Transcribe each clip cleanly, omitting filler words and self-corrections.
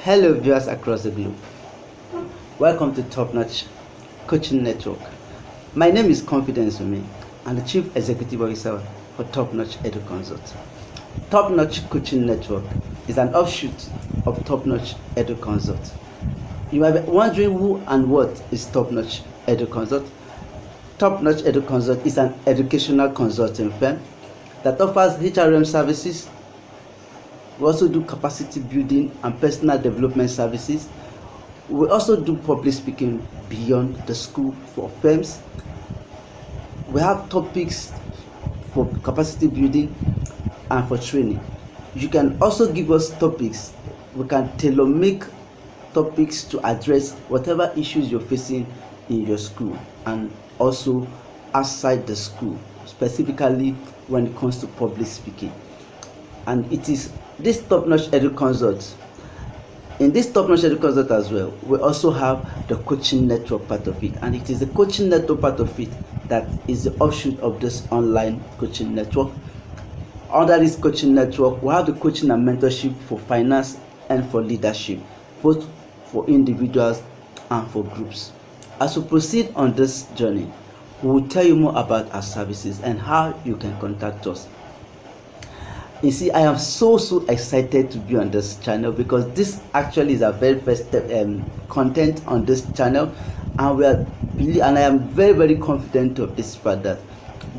Hello viewers across the globe. Welcome to Topnotch Coaching Network. My name is Confidence Umi. I'm the Chief Executive Officer for Topnotch Edu Consult. Topnotch Coaching Network is an offshoot of Topnotch Edu Consult. You might be wondering who and what is Topnotch Edu Consult. Topnotch Edu Consult is an educational consulting firm that offers HRM services. We also do capacity building and personal development services. We also do public speaking beyond the school for firms. We have topics for capacity building and for training. You can also give us topics. We can tailor make topics to address whatever issues you're facing in your school and also outside the school, specifically when it comes to public speaking. And it is this Topnotch Edu Consult. In this Topnotch Edu Consult as well, we also have the coaching network part of it, and it is the coaching network part of it that is the offshoot of this online coaching network. Under this coaching network, we have the coaching and mentorship for finance and for leadership, both for individuals and for groups. As we proceed on this journey, we will tell you more about our services and how you can contact us. You see, I am so excited to be on this channel because this actually is our very first content on this channel, and I am very confident of this fact that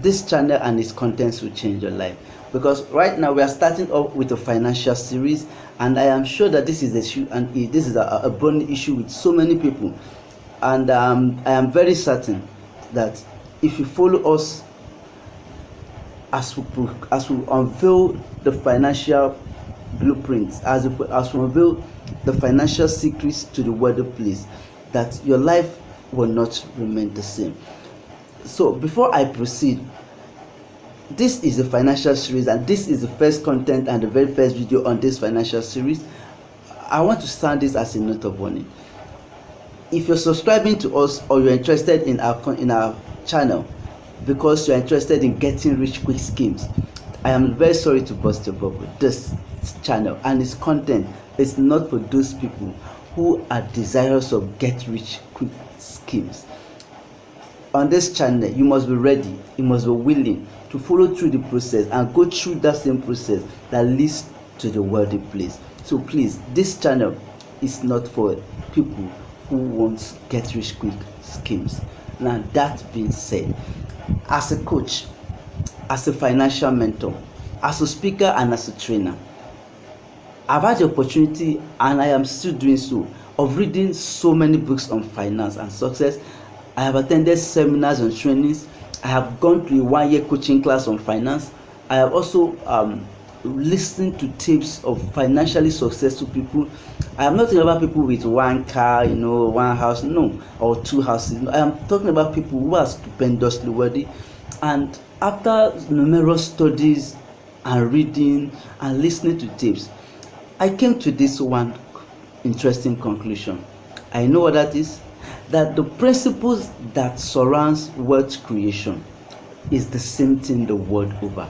this channel and its contents will change your life. Because right now we are starting off with a financial series, and I am sure that this is a burning issue with so many people, and I am very certain that if you follow us as we unveil the financial blueprints, as we unveil the financial secrets to the workplace, that your life will not remain the same. So before I proceed, this is a financial series, and this is the first content and the very first video on this financial series. I want to sound this as a note of warning. If you're subscribing to us or you're interested in our channel because you're interested in getting rich quick schemes, I am very sorry to burst your bubble. This channel and its content is not for those people who are desirous of get rich quick schemes. On this channel, you must be ready, you must be willing to follow through the process and go through that same process that leads to the wealthy place. So please, this channel is not for people who want get rich quick schemes. Now, that being said, as a coach, as a financial mentor, as a speaker, and as a trainer, I've had the opportunity, and I am still doing so, of reading so many books on finance and success. I have attended seminars and trainings. I have gone to a 1-year coaching class on finance. I have also listened to tapes of financially successful people. I am not talking about people with one car, one house, no, or 2 houses. I am talking about people who are stupendously wealthy. And after numerous studies and reading and listening to tapes, I came to this one interesting conclusion. I know what that is. That the principles that surrounds wealth creation is the same thing the world over.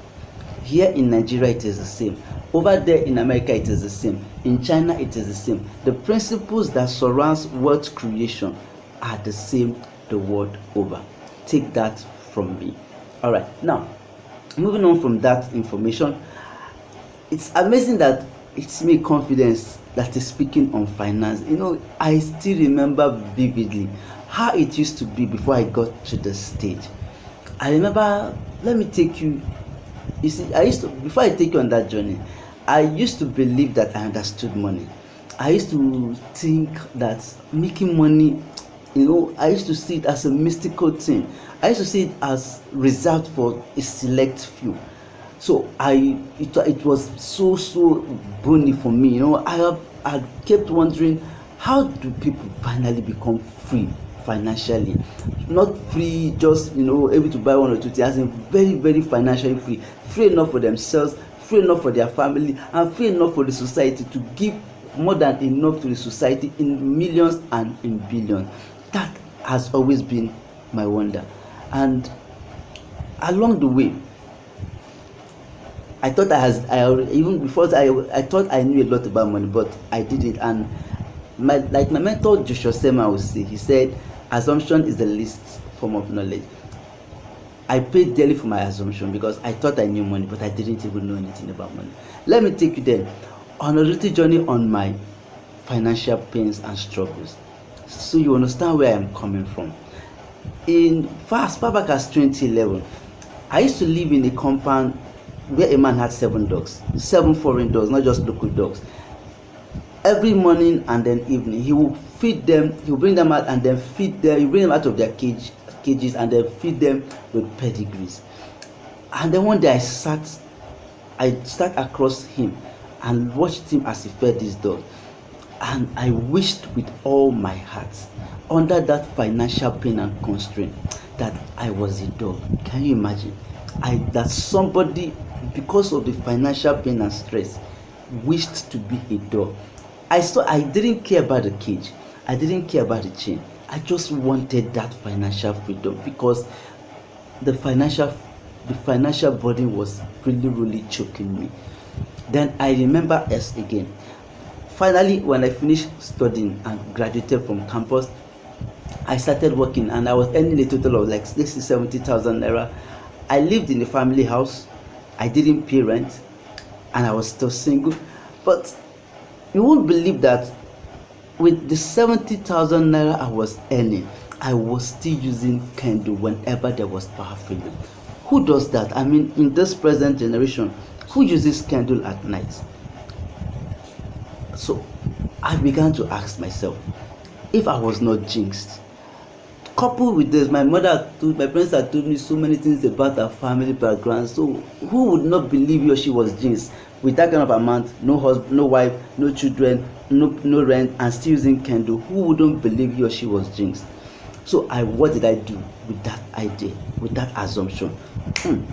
Here in Nigeria it is the same. Over there in America it is the same. In China it is the same. The principles that surrounds wealth creation are the same the world over. Take that from me. Alright, now moving on from that information, it's amazing that it's me, Confidence, that is speaking on finance. I still remember vividly how it used to be before I got to the stage. I remember, let me take you. You see, before I take you on that journey, I used to believe that I understood money. I used to think that making money, I used to see it as a mystical thing. I used to see it as reserved for a select few. So it was so bony for me. I kept wondering, how do people finally become free financially? Not free, just able to buy 1 or 2 things, as in very financially free enough for themselves, free enough for their family, and free enough for the society, to give more than enough to the society in millions and in billions. That has always been my wonder. And along the way, I thought even before I thought I knew a lot about money, but I didn't. And my mentor Joshua Sema would say, he said, assumption is the least form of knowledge. I paid dearly for my assumption because I thought I knew money, but I didn't even know anything about money. Let me take you then on a little journey on my financial pains and struggles, so you understand where I'm coming from. As far back as 2011, I used to live in a compound where a man had 7 dogs, 7 foreign dogs, not just local dogs. Every morning and then evening, he will feed them. He will bring them out and then feed them. He will bring them out of their cages and then feed them with pedigrees. And then one day I sat across him and watched him as he fed these dogs. And I wished with all my heart, under that financial pain and constraint, that I was a dog. Can you imagine? That somebody, because of the financial pain and stress, wished to be a dog. I didn't care about the cage. I didn't care about the chain. I just wanted that financial freedom because the financial burden was really, really choking me. Then I remember again. Finally, when I finished studying and graduated from campus, I started working and I was earning a total of like 70,000 naira. I lived in a family house. I didn't pay rent and I was still single. But you won't believe that with the 70,000 naira I was earning, I was still using candle whenever there was power failure. Who does that? I mean, in this present generation, who uses candle at night? So I began to ask myself if I was not jinxed. Coupled with this, my parents had told me so many things about her family background. So who would not believe he or she was jinxed with that kind of amount, no husband, no wife, no children, no rent, and still using candle? Who wouldn't believe he or she was jinxed? So what did I do with that idea, with that assumption?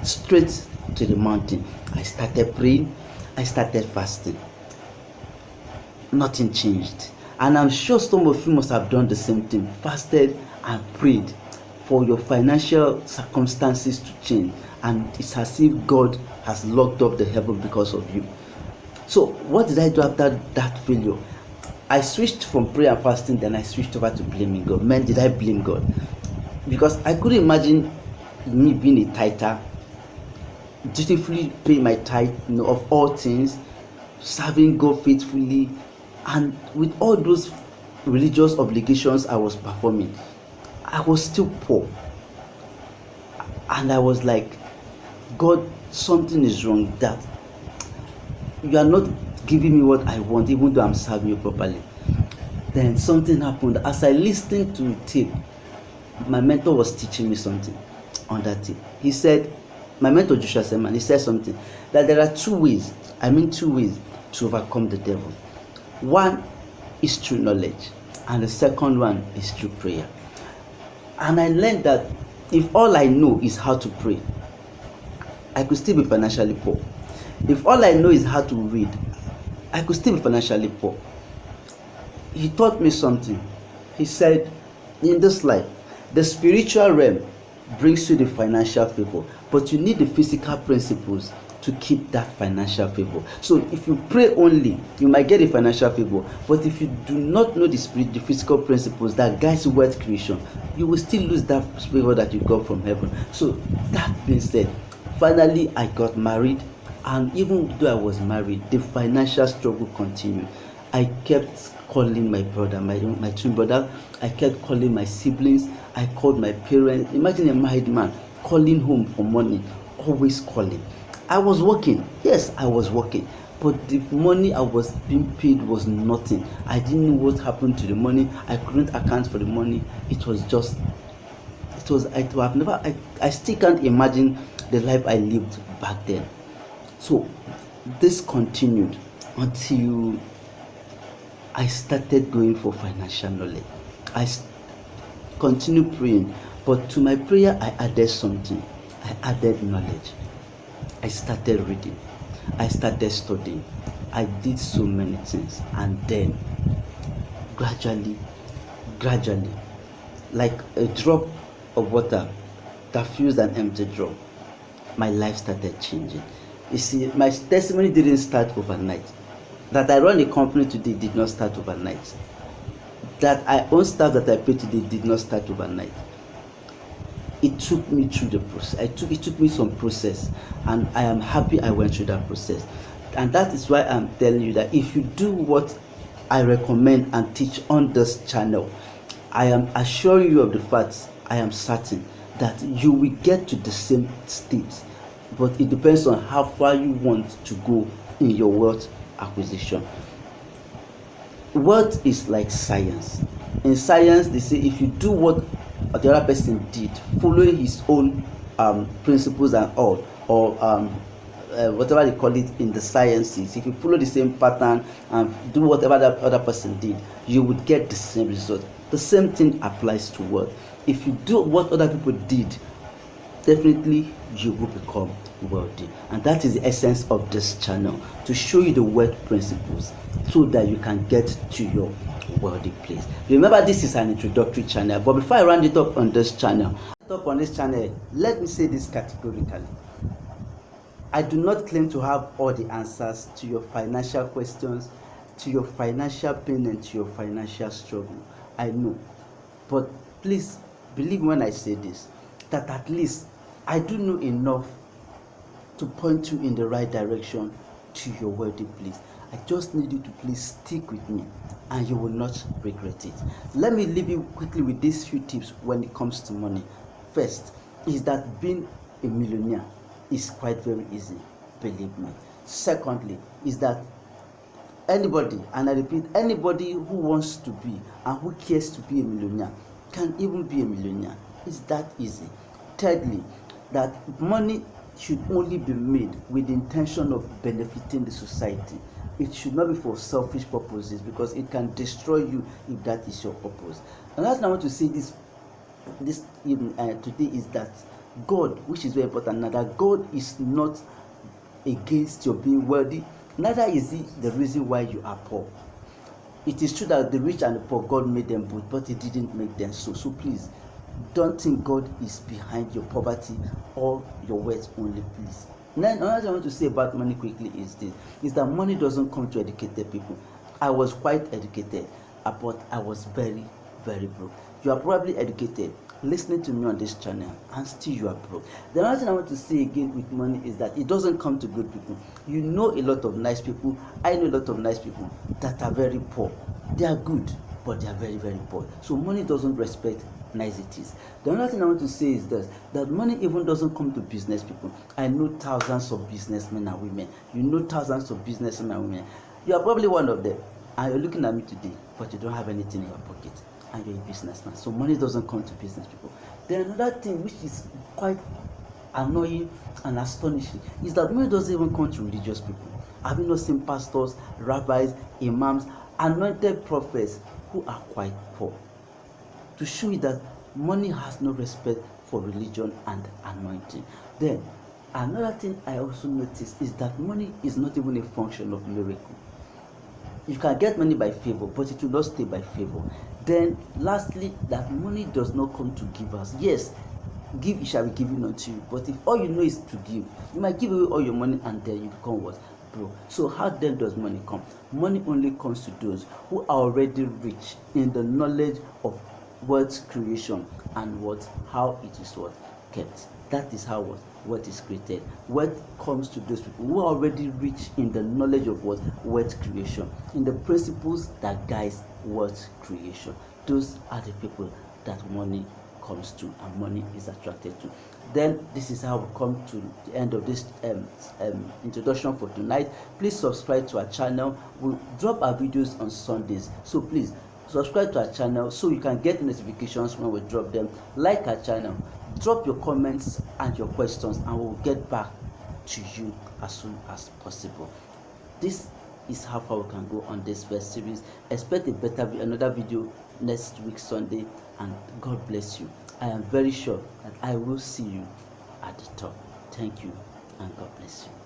Straight to the mountain. I started praying. I started fasting. Nothing changed. And I'm sure some of you must have done the same thing, fasted and prayed for your financial circumstances to change, and it's as if God has locked up the heaven because of you. So what did I do after that failure? I switched from prayer and fasting, then I switched over to blaming God. Man, did I blame God? Because I couldn't imagine me being a tither, dutifully paying my tithe, of all things, serving God faithfully, and with all those religious obligations I was performing, I was still poor. And I was like, God, something is wrong, that you are not giving me what I want, even though I'm serving you properly. Then something happened. As I listened to a tape, my mentor was teaching me something on that tape. He said, my mentor Joshua Seman, he said something, that there are two ways to overcome the devil. One is through knowledge, and the second one is through prayer. And I learned that if all I know is how to pray, I could still be financially poor. If all I know is how to read, I could still be financially poor. He taught me something. He said, in this life, the spiritual realm brings you the financial favor, but you need the physical principles to keep that financial favor. So if you pray only, you might get a financial favor, but if you do not know the physical principles that guides wealth creation, you will still lose that favor that you got from heaven. So that being said, finally I got married, and even though I was married, the financial struggle continued. I kept calling my brother, my twin brother. I kept calling my siblings. I called my parents. Imagine a married man calling home for money, always calling. I was working. Yes, I was working. But the money I was being paid was nothing. I didn't know what happened to the money. I couldn't account for the money. I still can't imagine the life I lived back then. So this continued until I started going for financial knowledge. I continued praying, but to my prayer I added something. I added knowledge. I started reading. I started studying. I did so many things, and then gradually, like a drop of water that fills an empty drum, my life started changing. You see, my testimony didn't start overnight. That I run a company today did not start overnight. That I own staff that I pay today did not start overnight. It took me through the process. It took me some process, and I am happy I went through that process. And that is why I'm telling you that if you do what I recommend and teach on this channel, I am assuring you of the facts. I am certain that you will get to the same state, but it depends on how far you want to go in your wealth acquisition. Wealth is like science. In science, they say if you do what the other person did, following his own principles and all, or whatever they call it in the sciences, if you follow the same pattern and do whatever that other person did, you would get the same result. The same thing applies to wealth. If you do what other people did, definitely you will become wealthy. And that is the essence of this channel, to show you the wealth principles so that you can get to your wealthy place. Remember, this is an introductory channel, but before I round it up on this channel, let me say this categorically. I do not claim to have all the answers to your financial questions, to your financial pain, and to your financial struggle. I know, but please believe when I say this, that at least I do know enough to point you in the right direction to your wealthy place. I just need you to please stick with me, and you will not regret it. Let me leave you quickly with these few tips when it comes to money. First is that being a millionaire is quite very easy, believe me. Secondly is that anybody, and I repeat, anybody who wants to be and who cares to be a millionaire can even be a millionaire. It's that easy. Thirdly, that money should only be made with the intention of benefiting the society. It should not be for selfish purposes, because it can destroy you if that is your purpose. And last thing I want to say this evening, today, is that God, which is very important now, that God is not against your being wealthy, neither is he the reason why you are poor. It is true that the rich and the poor, God made them both, but he didn't make them so. So please, don't think God is behind your poverty or your wealth only, please. Now, another thing I want to say about money quickly is this, is that money doesn't come to educated people. I was quite educated, but I was very, very broke. You are probably educated, listening to me on this channel, and still you are broke. The other thing I want to say again with money is that it doesn't come to good people. You know a lot of nice people. I know a lot of nice people that are very poor. They are good, but they are very, very poor. So money doesn't respect niceties. The other thing I want to say is this, that money even doesn't come to business people. I know thousands of businessmen and women. You know thousands of businessmen and women. You are probably one of them, and you're looking at me today, but you don't have anything in your pocket, and you're a businessman. So money doesn't come to business people. Then another thing which is quite annoying and astonishing is that money doesn't even come to religious people. Have you not seen pastors, rabbis, imams, anointed prophets who are quite poor? To show you that money has no respect for religion and anointing. Then another thing I also noticed is that money is not even a function of miracle. You can get money by favor, but it will not stay by favor. Then lastly, that money does not come to givers. Yes, give, it shall be given unto you, but if all you know is to give, you might give away all your money and then you become what? Broke. So how then does money come? Money only comes to those who are already rich in the knowledge of wealth creation and how it is kept. That is how what is created. Wealth comes to those people who are already rich in the knowledge of wealth creation, in the principles that guides wealth creation. Those are the people that money comes to and money is attracted to. Then this is how we come to the end of this introduction for tonight. Please subscribe to our channel. We drop our videos on Sundays, so please subscribe to our channel so you can get notifications when we drop them. Like our channel, drop your comments and your questions, and we'll get back to you as soon as possible. This is how far we can go on this first series. Expect another video next week Sunday, and God bless you. I am very sure that I will see you at the top. Thank you, and God bless you.